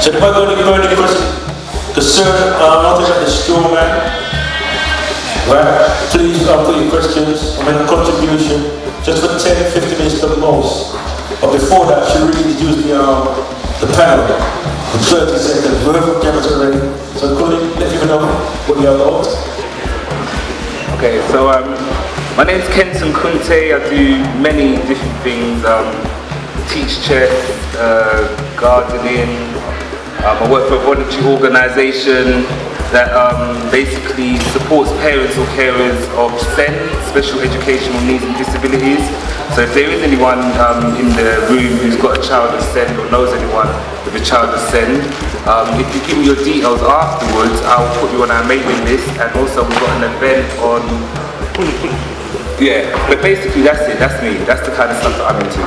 So if I got any burning questions concern nothing about the straw man, right? Please put your questions, make a contribution, just for 10-15 minutes at the most. But before that, she really introduced the panel. In 30 seconds, we're from cameras already. So could you let people know what you have about? Okay, so my name's Kenton Kunte. I do many different things. Teach chess, gardening. I work for a voluntary organisation that basically supports parents or carers of SEN, special educational needs and disabilities. So if there is anyone in the room who's got a child with SEN or knows anyone with a child with SEN, if you give me your details afterwards, I'll put you on our mailing list. And also we've got an event on... Yeah, but basically that's it, that's me. That's the kind of stuff that I'm into.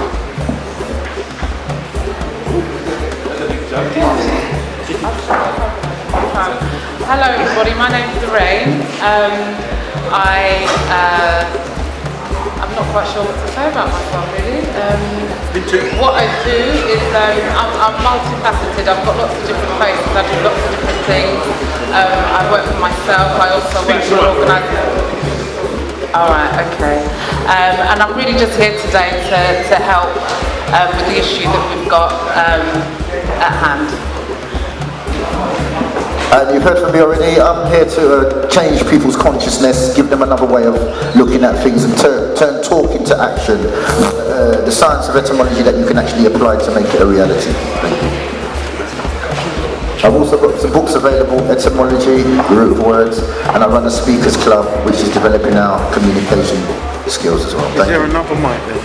Hello everybody, my name is Lorraine. I'm not quite sure what to say about myself really. What I do is I'm multifaceted. I've got lots of different places, I do lots of different things. I work for myself, I also work for an organisation. Alright, okay. And I'm really just here today to help with the issue that we've got at hand. And you've heard from me already, I'm here to change people's consciousness, give them another way of looking at things and turn talk into action. The science of etymology that you can actually apply to make it a reality. Thank you. I've also got some books available, Etymology, The Root of Words, and I run a speakers club which is developing our communication skills as well. Is there another mic there?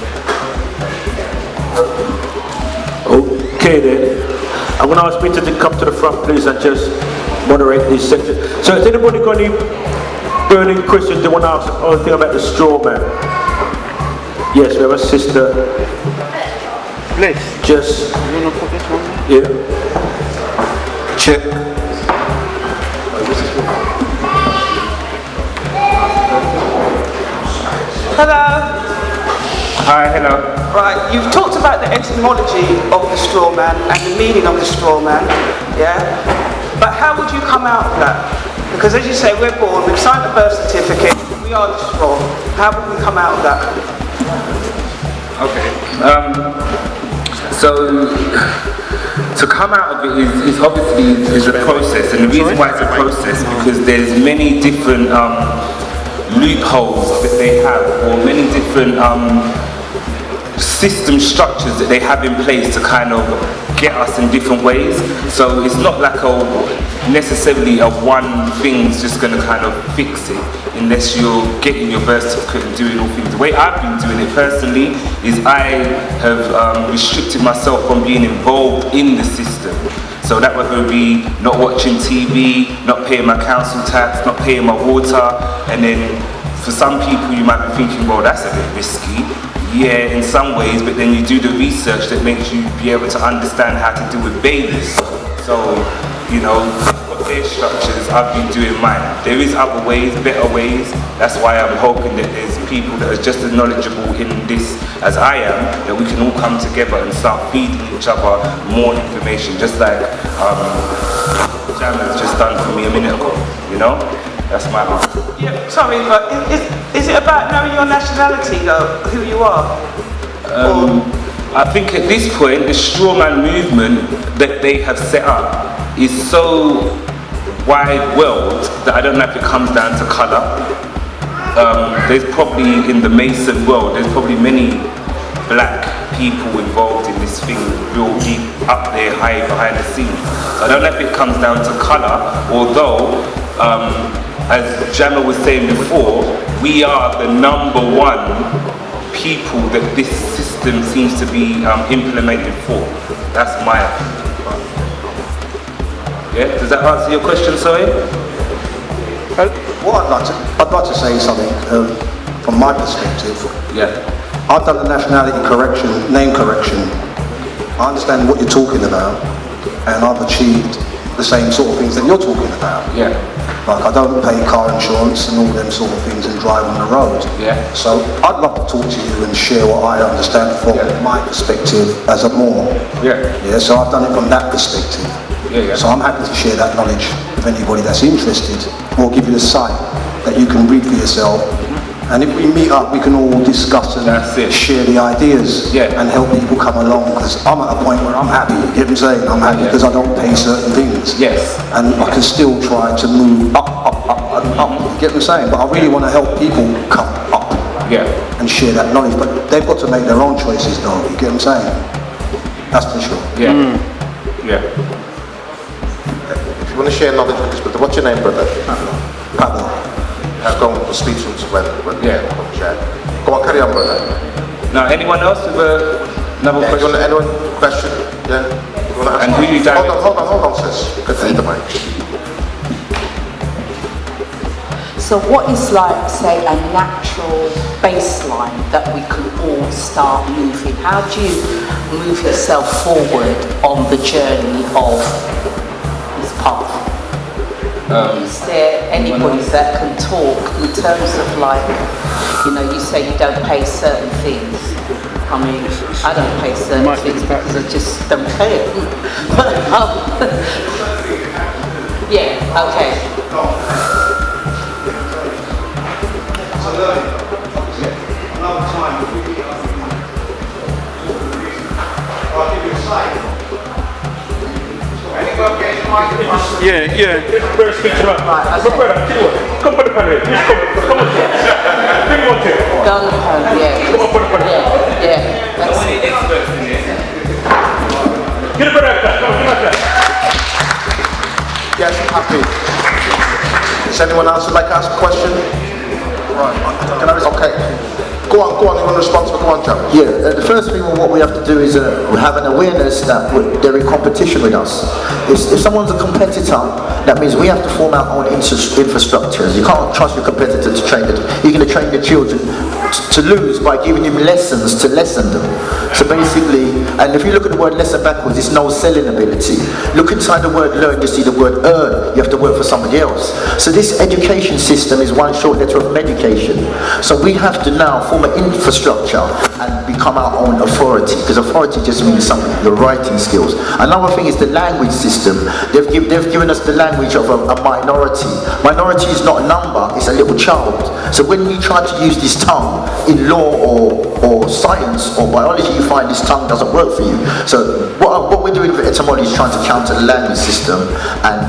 Okay then. I'm going to ask Peter to come to the front please and just moderate this section. So has anybody got any burning questions they want to ask anything about the straw man? Yes, we have a sister. Bliss. Just... You want to put this one? Yeah. Check. Hello. Hi, hello. Right, you've talked about the etymology of the straw man and the meaning of the straw man, yeah? But how would you come out of that? Because as you say, we're born, we've signed a birth certificate, we are the straw. How would we come out of that? Okay. So to come out of it is obviously a process, and the reason why it's a process because there's many different loopholes that they have, or many different system structures that they have in place to kind of get us in different ways. So it's not like necessarily a one thing's just going to kind of fix it unless you're getting your birth certificate and doing all things. The way I've been doing it personally is I have restricted myself from being involved in the system. So that would be not watching TV, not paying my council tax, not paying my water, and then for some people you might be thinking, well, that's a bit risky. Yeah, in some ways, but then you do the research that makes you be able to understand how to deal with babies. So, you know, what their structures, I've been doing mine. There is other ways, better ways. That's why I'm hoping that there's people that are just as knowledgeable in this as I am, that we can all come together and start feeding each other more information, just like Jam has just done for me a minute ago, you know? That's my answer. Yeah, sorry, but is it about knowing your nationality though, who you are? I think at this point, the strawman movement that they have set up is so wide world that I don't know if it comes down to colour. There's probably, in the Mason world, there's probably many black people involved in this thing, real deep up there, high behind the scenes. So I don't know if it comes down to colour, although as Jammer was saying before, we are the #1 people that this system seems to be implemented for. That's my opinion. Yeah, does that answer your question, sorry? Well, I'd like to say something from my perspective. Yeah. I've done the nationality correction, name correction. I understand what you're talking about, and I've achieved the same sort of things that you're talking about. Yeah. Like I don't pay car insurance and all them sort of things and drive on the road. Yeah. So I'd love to talk to you and share what I understand from my perspective as a Moor. Yeah. Yeah. So I've done it from that perspective. So I'm happy to share that knowledge with anybody that's interested, or give you the site that you can read for yourself. And if we meet up, we can all discuss and share the ideas and help people come along, because I'm at a point where I'm happy, you get what I'm saying? I'm happy because I don't pay certain things. And I can still try to move up, you get what I'm saying? But I really want to help people come up and share that knowledge. But they've got to make their own choices though, you get what I'm saying? That's for sure. If you want to share knowledge with this, what's your name, brother? Pablo. Go on, speak to us when share. Go on, carry on, brother. Now, anyone else with another question? Anyone question? Yeah? You want to ask? And who you direct? Hold on, sis. You can take the mic. So what is like, say, a natural baseline that we can all start moving? How do you move yourself forward on the journey of this path? Is there anybody that can talk in terms of like, you know, you say you don't pay certain things. I mean, I don't pay certain things because I just don't pay it. Yeah, okay. Another time, I'll give you a site. Yeah. Come put the pen here. Come on. Bring one here. Go on the phone, yeah. That's it. Get a better cut. Come on, give us that. Yes, I'm happy. Does anyone else would like to ask a question? Right. Okay. Go on, you want to respond to it? Go on, Joe. Yeah, the first thing what we have to do is have an awareness that they're in competition with us. If someone's a competitor, that means we have to form our own infrastructures. You can't trust your competitor to train them. You're going to train your children to lose by giving them lessons to lessen them. So basically, and if you look at the word lesson backwards, it's no selling ability. Look inside the word learn, you see the word earn. You have to work for somebody else. So this education system is one short letter of medication. So we have to now form an infrastructure and become our own authority, because authority just means something, your writing skills. Another thing is the language system. They've given us the language of a minority. Minority is not a number, it's a little child. So when you try to use this tongue in law or science or biology, you find this tongue doesn't work for you. So what we're doing with etymology is trying to counter the language system, and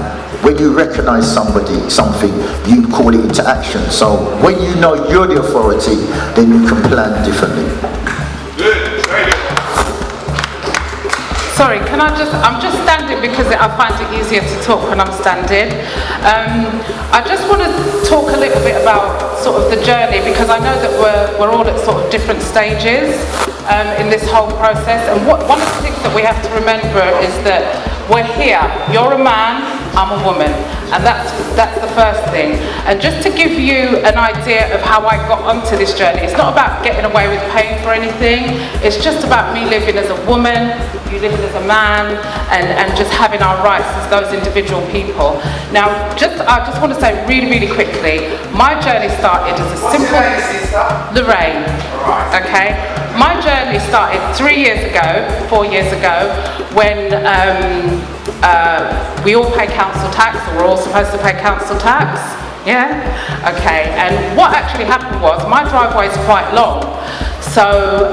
when you recognize something, you call it into action. So when you know you're the authority, then you can plan differently. Good, very good. Sorry, I'm just standing because I find it easier to talk when I'm standing. I just want to talk a little bit about sort of the journey, because I know that we're all at sort of different stages in this whole process. And one of the things that we have to remember is that we're here. You're a man, I'm a woman, and that's the first thing. And just to give you an idea of how I got onto this journey, it's not about getting away with paying for anything. It's just about me living as a woman, you living as a man, and just having our rights as those individual people. Now, I just want to say really, really quickly, my journey started as a simple Lorraine. Okay, my journey started 4 years ago, when we all pay council tax, or we're all supposed to pay council tax. Yeah? Okay, and what actually happened was, my driveway is quite long. So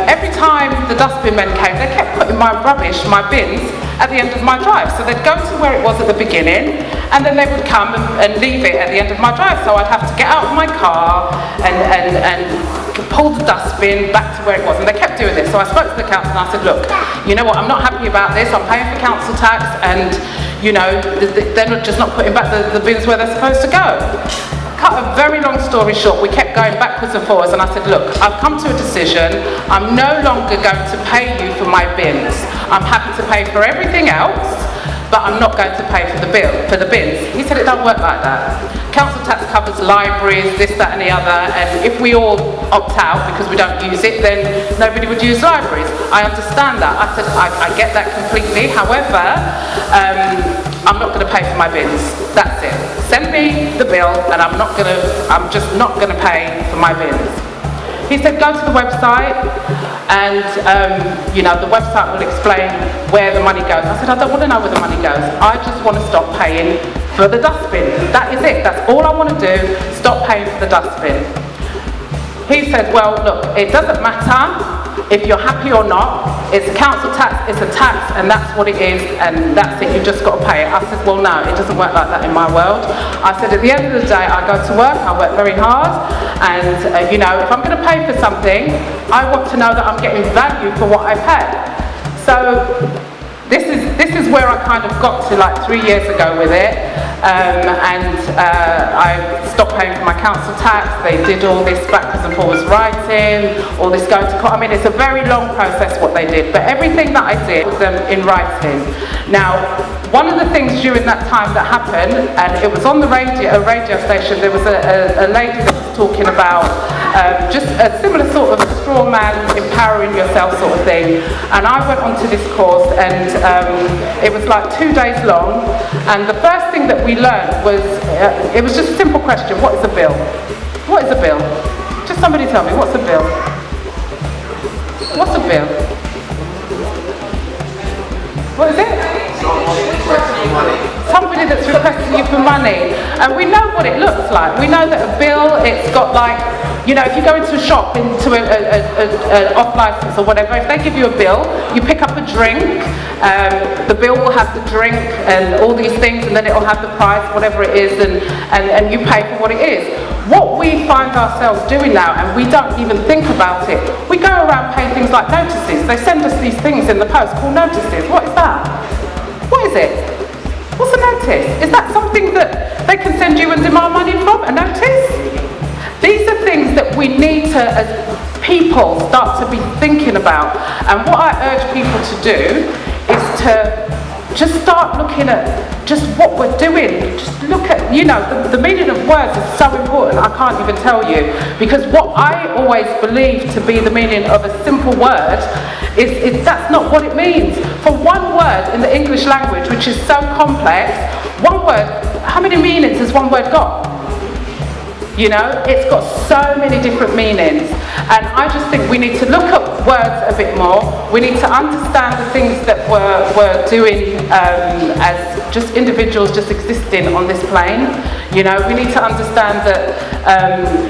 every time the dustbin men came, they kept putting my rubbish, my bins, at the end of my drive. So they'd go to where it was at the beginning, and then they would come and leave it at the end of my drive. So I'd have to get out of my car and pull the dustbin back to where it was. And they kept doing this. So I spoke to the council and I said, look, you know what, I'm not happy about this. I'm paying for council tax, and you know, they're just not putting back the bins where they're supposed to go. Cut a very long story short, we kept going backwards and forwards, and I said, look, I've come to a decision. I'm no longer going to pay you for my bins. I'm happy to pay for everything else, but I'm not going to pay for the bins. He said, it don't work like that. Council tax covers libraries, this, that and the other, and if we all opt out because we don't use it, then nobody would use libraries. I understand that. I said, I get that completely. However, I'm not going to pay for my bins. That's it. Send me the bill, and I'm just not going to pay for my bins. He said, go to the website and, you know, the website will explain where the money goes. I said, I don't want to know where the money goes. I just want to stop paying for the dustbin. That is it. That's all I want to do, stop paying for the dustbin. He said, well, look, it doesn't matter if you're happy or not. It's a council tax, it's a tax, and that's what it is, and that's it, you've just got to pay it. I said, well, no, it doesn't work like that in my world. I said, at the end of the day, I go to work, I work very hard, and, you know, if I'm going to pay for something, I want to know that I'm getting value for what I pay. So, this is where I kind of got to like 3 years ago with it, I stopped paying for my council tax. They did all this backwards and forwards writing, all this going to court. I mean, it's a very long process what they did, but everything that I did was in writing. Now, one of the things during that time that happened, and it was on the radio, a radio station, there was a lady that was talking about just a similar sort of straw man, empowering yourself sort of thing. And I went onto this course, and it was like 2 days long. And the first thing that we learned was, it was just a simple question: what is a bill? What is a bill? Just somebody tell me, what's a bill? What's a bill? What is it? Somebody that's requesting you for money. And we know what it looks like. We know that a bill, it's got like, you know, if you go into a shop, into an off license or whatever, if they give you a bill, you pick up a drink, the bill will have the drink and all these things, and then it will have the price, whatever it is, and you pay for what it is. What we find ourselves doing now, and we don't even think about it, we go around paying things like notices. They send us these things in the post called notices. What is that? What is it? What's a notice? Is that something that they can send you and demand money from? A notice? These are things that we need to, as people, start to be thinking about. And what I urge people to do is to just start looking at just what we're doing. Just look at, you know, the meaning of words is so important, I can't even tell you. Because what I always believe to be the meaning of a simple word is that's not what it means. For one word in the English language, which is so complex, one word, how many meanings has one word got? You know, it's got so many different meanings. And I just think we need to look at words a bit more. We need to understand the things that we're doing as just individuals just existing on this plane. You know, we need to understand that,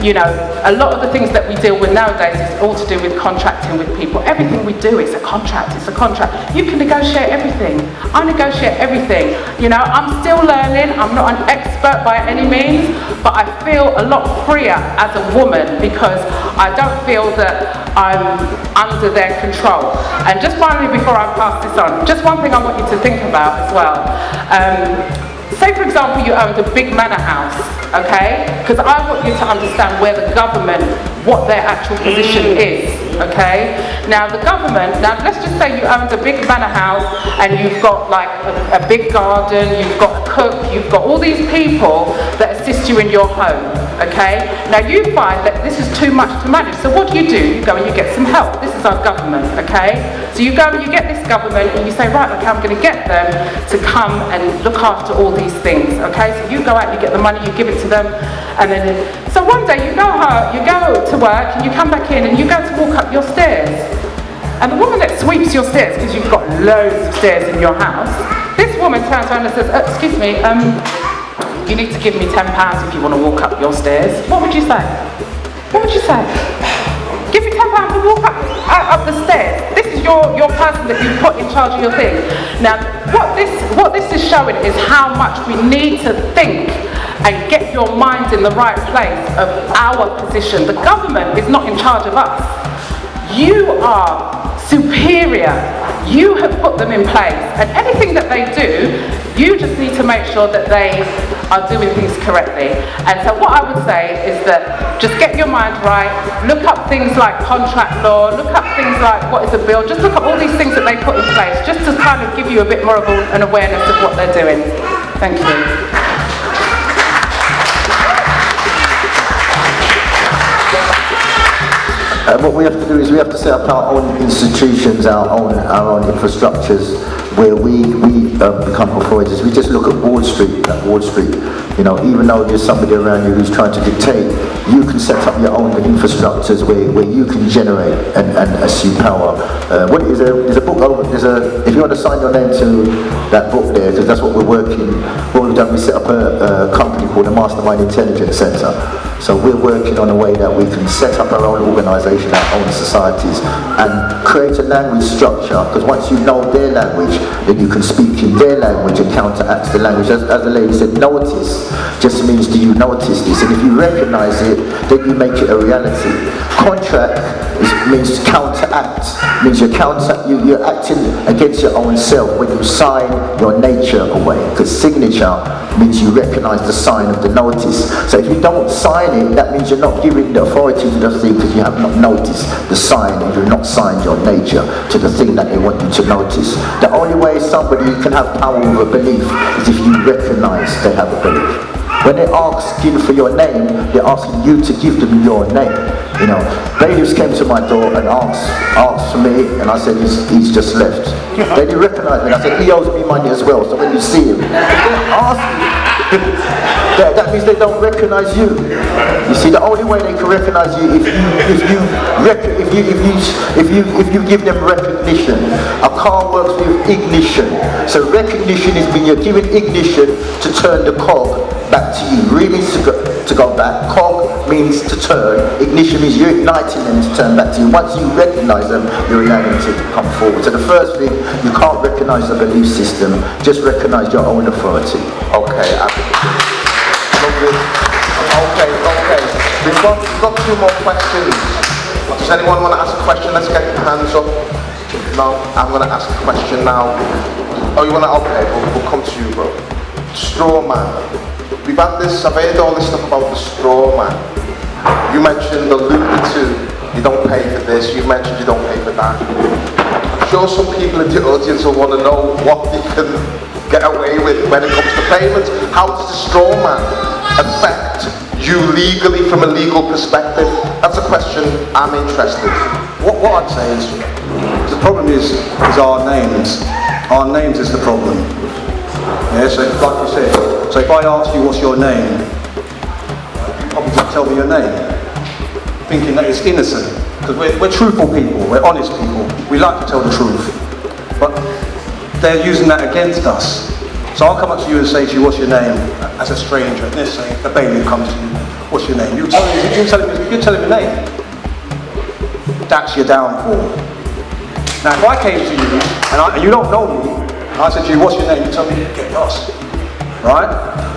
you know, a lot of the things that we deal with nowadays is all to do with contracting with people. Everything we do is a contract, it's a contract. You can negotiate everything. I negotiate everything. You know, I'm still learning, I'm not an expert by any means, but I feel a lot freer as a woman because I don't feel that I'm under their control. And just finally, before I pass this on, just one thing I want you to think about as well. Say, for example, you owned a big manor house, okay? Because I want you to understand where the government, what their actual position is, okay? Now, the government, now let's just say you owned a big manor house and you've got like a big garden, you've got a cook, you've got all these people that assist you in your home, okay? Now, you find that this is too much to manage, so what do? You go and you get some help. This is our government, okay? So you go and you get this government and you say, right, okay, I'm going to get them to come and look after all these things, okay? So you go out, you get the money, you give it to them, and then, so one day you go to work and you come back in and you go to walk up your stairs. And the woman that sweeps your stairs, because you've got loads of stairs in your house, this woman turns around and says, excuse me, you need to give me £10 if you want to walk up your stairs. What would you say? What would you say? Give me £10 to walk up the stairs. This is your person that you put in charge of your thing. Now, what this is showing is how much we need to think and get your mind in the right place of our position. The government is not in charge of us. You are superior. You have put them in place, and anything that they do, you just need to make sure that they are doing things correctly. And so what I would say is that just get your mind right, look up things like contract law, look up things like what is a bill, just look at all these things that they put in place, just to kind of give you a bit more of an awareness of what they're doing. Thank you. What we have to do is we have to set up our own institutions, our own infrastructures where we become authorities. We just look at Wall Street, you know, even though there's somebody around you who's trying to dictate, you can set up your own infrastructures where you can generate and assume power. There's a book over, if you want to sign your name to that book there, because that's what we've done, we set up a company called the Mastermind Intelligence Center. So we're working on a way that we can set up our own organisation, our own societies, and create a language structure, because once you know their language, then you can speak in their language and counteract the language. As the lady said, notice just means, do you notice this? And if you recognise it, then you make it a reality. Contract means counteract, means you're acting against your own self when you sign your nature away, because signature means you recognise the sign of the notice. So if you don't sign it, that means you're not giving the authority to the thing, because you have not noticed the sign, and you've not signed your nature to the thing that they want you to notice. The only way somebody can have power over a belief is if you recognise they have a belief. When they're asking for your name, they're asking you to give them your name. You know, bailiffs came to my door and asked for me, and I said, he's just left. They didn't recognise me. I said, he owes me money as well. So when you see him, ask him. That means they don't recognise you. You see, the only way they can recognise you if you give them recognition. A car works with ignition. So recognition is when you're giving ignition to turn the cog back to you. Really to go back. Cog means to turn. Ignition means you're igniting them to turn back to you. Once you recognise them, you're allowing them to come forward. So the first thing, you can't recognise the belief system. Just recognise your own authority. Okay. Okay. We've got 2 more questions. Does anyone want to ask a question? Let's get your hands up. No, I'm going to ask a question now. Oh, you want to? Okay, we'll come to you, bro. Straw man. I've heard all this stuff about the straw man. You mentioned the lucrative, you don't pay for this, you mentioned you don't pay for that. I'm sure some people in the audience will want to know what they can get away with when it comes to payments. How does the straw man affect you legally from a legal perspective? That's a question I'm interested in. What I'd say is, the problem is our names. Our names is the problem. Yeah, so like you said, so if I ask you what's your name, you probably just tell me your name, thinking that it's innocent, because we're truthful people, we're honest people, we like to tell the truth, but they're using that against us. So I'll come up to you and say to you, what's your name, as a stranger, and let's say the baby comes to you, what's your name? You tell him your name. That's your downfall. Now if I came to you, and you don't know me, and I said to you, what's your name? You tell me, get lost. Right?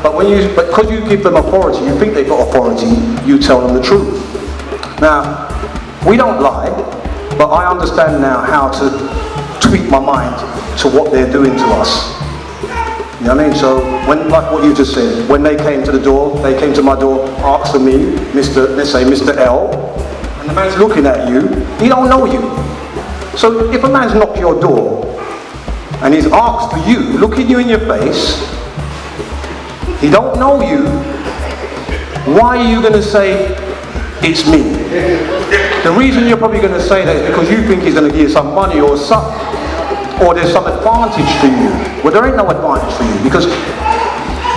But because you give them authority, you think they've got authority, you tell them the truth. Now, we don't lie, but I understand now how to tweak my mind to what they're doing to us. You know what I mean? So, like what you just said, when they came to the door, they came to my door, asked for me, let's say Mr. L, and the man's looking at you, he don't know you. So if a man's knocked your door, and he's asked for you, looking you in your face, he don't know you, why are you going to say, it's me? The reason you're probably going to say that is because you think he's going to give you some money or something, or there's some advantage to you. Well, there ain't no advantage for you, because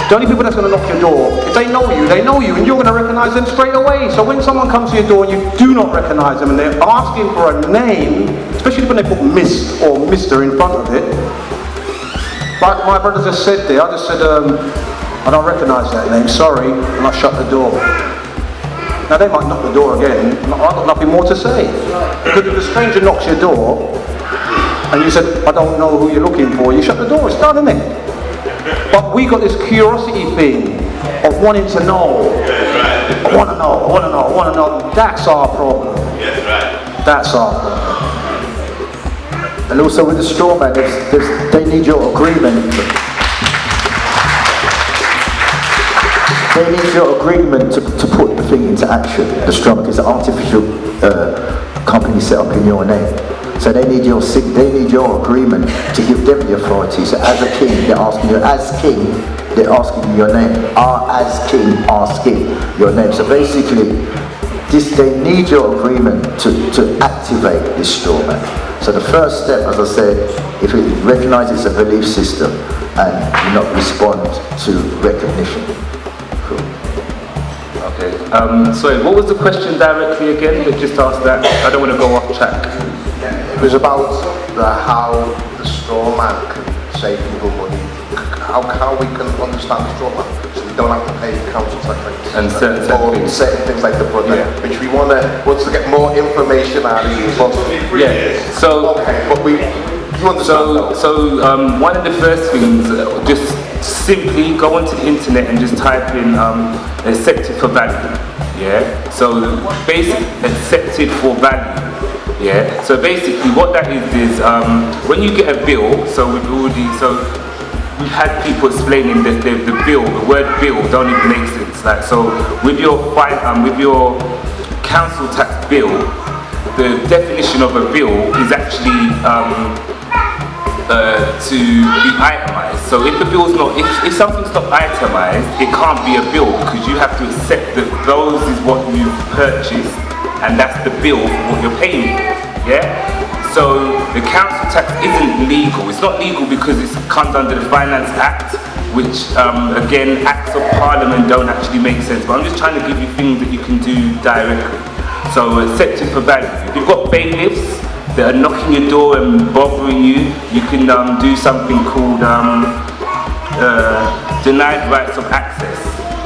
the only people that's going to knock your door, if they know you, and you're going to recognise them straight away. So when someone comes to your door and you do not recognise them and they're asking for a name, especially when they put Miss or Mr. in front of it, like my brother just said there, I just said, I don't recognise that name, sorry, and I shut the door. Now they might knock the door again, I've got nothing more to say. Because if a stranger knocks your door, and you said, I don't know who you're looking for, you shut the door, it's done, isn't it? But we got this curiosity thing of wanting to know. I want to know. That's our problem. That's our problem. And also with the straw man, they need your agreement. They need your agreement to put the thing into action. The straw man is an artificial company set up in your name. So they need your agreement to give them the authority. So as a king, they're asking you, as king, they're asking you your name. As king, asking your name. So basically, they need your agreement to activate this straw man. So the first step, as I said, if you recognise it's a belief system and you not respond to recognition. Cool. Okay. Sorry, what was the question directly again? You just asked that. I don't want to go off track. It was about how the straw man can save people money. How we can understand the straw man, so we don't have to pay council tax rates and certain things like the brother, which we want to get more information out of you. But, So okay, but you understand. So one of the first things, just simply go onto the internet and just type in accepted for value. Yeah. So basically accepted for value. Yeah. So basically, what that is when you get a bill. So we've had people explaining that the bill, the word bill, don't even make sense. Like, so with your council tax bill, the definition of a bill is actually to be itemized. So if the bill's not, if something's not itemized, it can't be a bill, because you have to accept that those is what you've purchased and that's the bill for what you're paying. Yeah? So the council tax isn't legal. It's not legal because it comes under the Finance Act, which again, acts of parliament don't actually make sense. But I'm just trying to give you things that you can do directly. So accepted for value. If you've got bailiffs that are knocking your door and bothering you, you can do something called denied rights of access.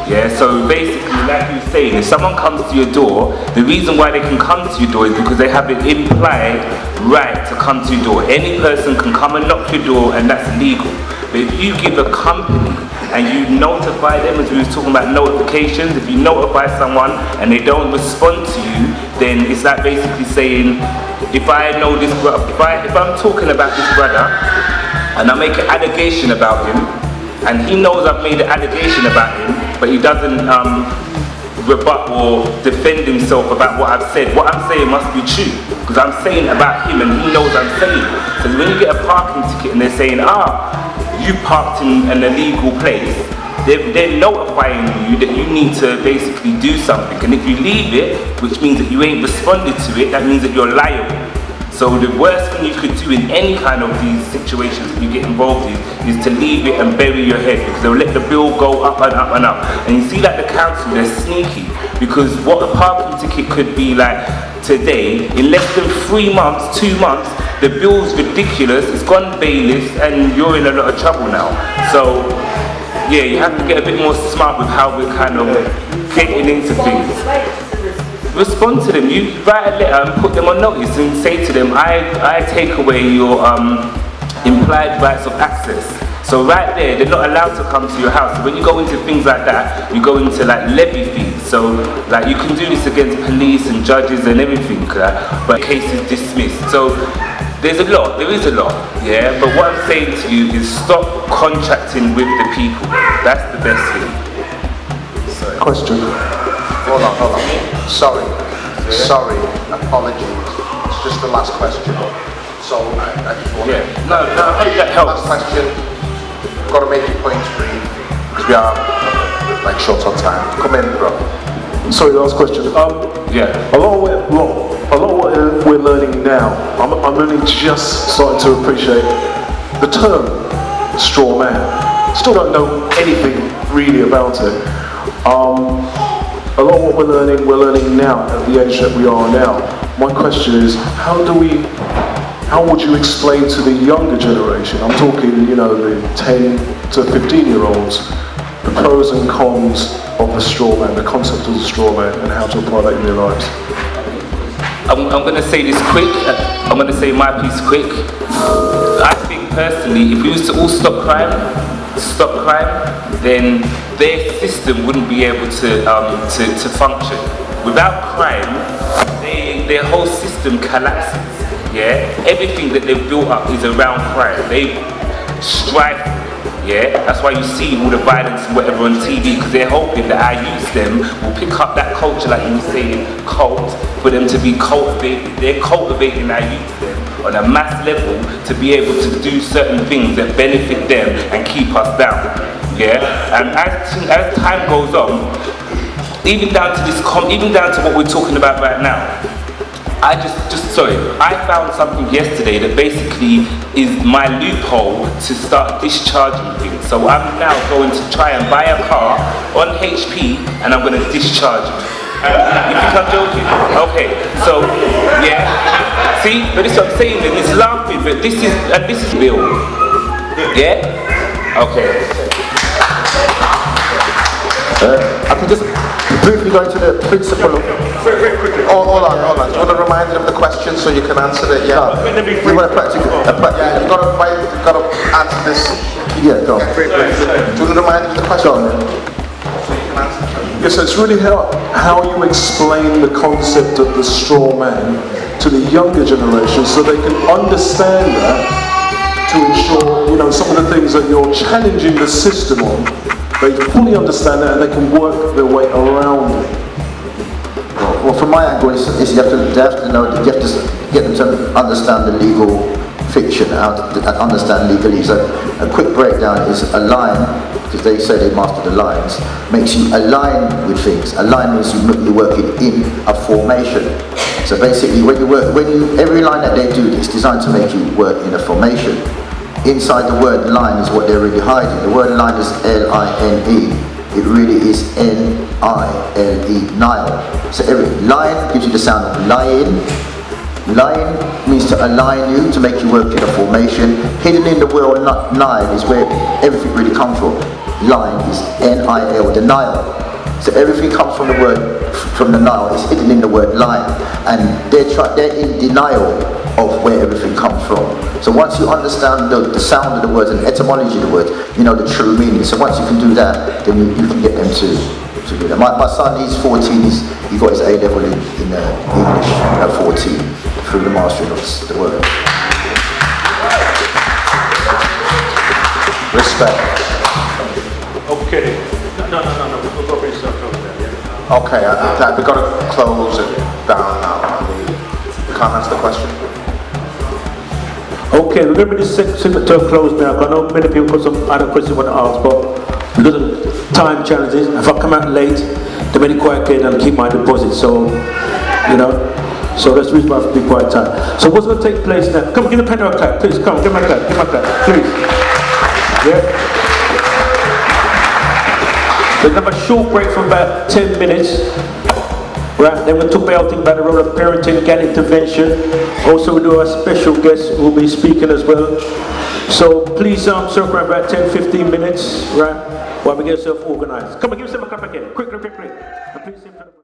Yeah, so basically, like you were saying, if someone comes to your door, the reason why they can come to your door is because they have an implied right to come to your door. Any person can come and knock your door, and that's legal. But if you give a company and you notify them, as we were talking about notifications, if you notify someone and they don't respond to you, then it's like basically saying, if I know this, if I'm talking about this brother and I make an allegation about him, and he knows I've made an allegation about him, but he doesn't rebut or defend himself about what I've said. What I'm saying must be true, because I'm saying about him and he knows I'm saying it. So when you get a parking ticket and they're saying, you parked in an illegal place, they're notifying you that you need to basically do something. And if you leave it, which means that you ain't responded to it, that means that you're liable. So the worst thing you could do in any kind of these situations that you get involved in is to leave it and bury your head, because they'll let the bill go up and up and up. And you see that the council, they're sneaky, because what a parking ticket could be like today, in less than 3 months, 2 months, the bill's ridiculous, it's gone bailiffs, and you're in a lot of trouble now. So yeah, you have to get a bit more smart with how we're kind of getting into things. Respond to them. You write a letter and put them on notice and say to them, I take away your implied rights of access. So right there, they're not allowed to come to your house. So when you go into things like that, you go into like levy fees. So like you can do this against police and judges and everything, but case is dismissed. So there is a lot, yeah. But what I'm saying to you is stop contracting with the people. That's the best thing. Sorry. Question. Hold on. Sorry, apologies. It's just the last question. So I just want to... No, I hope that helps. Last question. We've got to make your points brief, because we are like short on time. Come in, bro. Sorry, last question. A lot of what we're learning now, I'm only just starting to appreciate the term straw man. Still don't know anything really about it. A lot of what we're learning now at the age that we are now. My question is, how would you explain to the younger generation, I'm talking, the 10 to 15-year-olds, the pros and cons of the straw man, the concept of the straw man, and how to apply that in their lives? I'm going to say this quick. I'm going to say my piece quick. I think personally, if we was to all stop crime, then their system wouldn't be able to function. Without crime, their whole system collapses. Yeah, everything that they've built up is around crime. They strive for it. Yeah, that's why you see all the violence and whatever on TV, because they're hoping that our youth them will pick up that culture, like you were saying, cult, for them to be cultivated. They're cultivating our youth them on a mass level to be able to do certain things that benefit them and keep us down. Yeah, and as time goes on, even down to what we're talking about right now, I found something yesterday that basically is my loophole to start discharging things. So I'm now going to try and buy a car on HP and I'm going to discharge it. You think I'm joking? Okay, so yeah. See, but this is what I'm saying, and it's laughing, but this is real. Yeah? Okay. I can just briefly go into the principle of... Very quickly. Hold on. Do you want to remind them of the question so you can answer it? Yeah. We want a practical... Yeah, you've got to answer this. Yeah, go on. Do you want to remind them of the question? Go on. Yes, so it's really how you explain the concept of the straw man to the younger generation so they can understand that, to ensure, some of the things that you're challenging the system on, they fully understand that and they can work their way around it. Well, from my angle, it's you have to know, you have to get them to understand the legal fiction and understand legalese. So a quick breakdown is a line, because they say they master the lines, makes you align with things. Align means you're working in a formation. So basically, every line that they do is designed to make you work in a formation. Inside the word line is what they're really hiding. The word line is L-I-N-E. It really is N-I-L-E, Nile. So every line gives you the sound of lying. Lying means to align you, to make you work in a formation. Hidden in the word Nile is where everything really comes from. Line is N-I-L, the Nile. So everything comes from the word, from the Nile. It's hidden in the word line. And they're in denial of where everything comes from. So once you understand the sound of the words and etymology of the words, you know the true meaning. So once you can do that, then you can get them to do that. My son, he's 14, he got his A-level in English at 14 through the mastering of the word. Respect. Okay. No. We'll go for yourself over there. Yeah. Okay, we've got to close it down now. We can't answer the question. Okay, remember this segment to a close now. I know many people got some other questions want to ask, but because of time challenges, if I come out late, the many quiet get and keep my deposit. So, so that's the reason why I have to be quiet time. So what's going to take place now? Come, give the pen a clap, please. Come, give my clap, please. Yeah. We're going to have a short break for about 10 minutes. Right, then we'll talk about the role of parenting, GAN intervention. Also, we do our special guest who will be speaking as well. So please circle around about 10-15 minutes, right, while we get ourselves organized. Come on, give yourself a clap again. Quickly. And please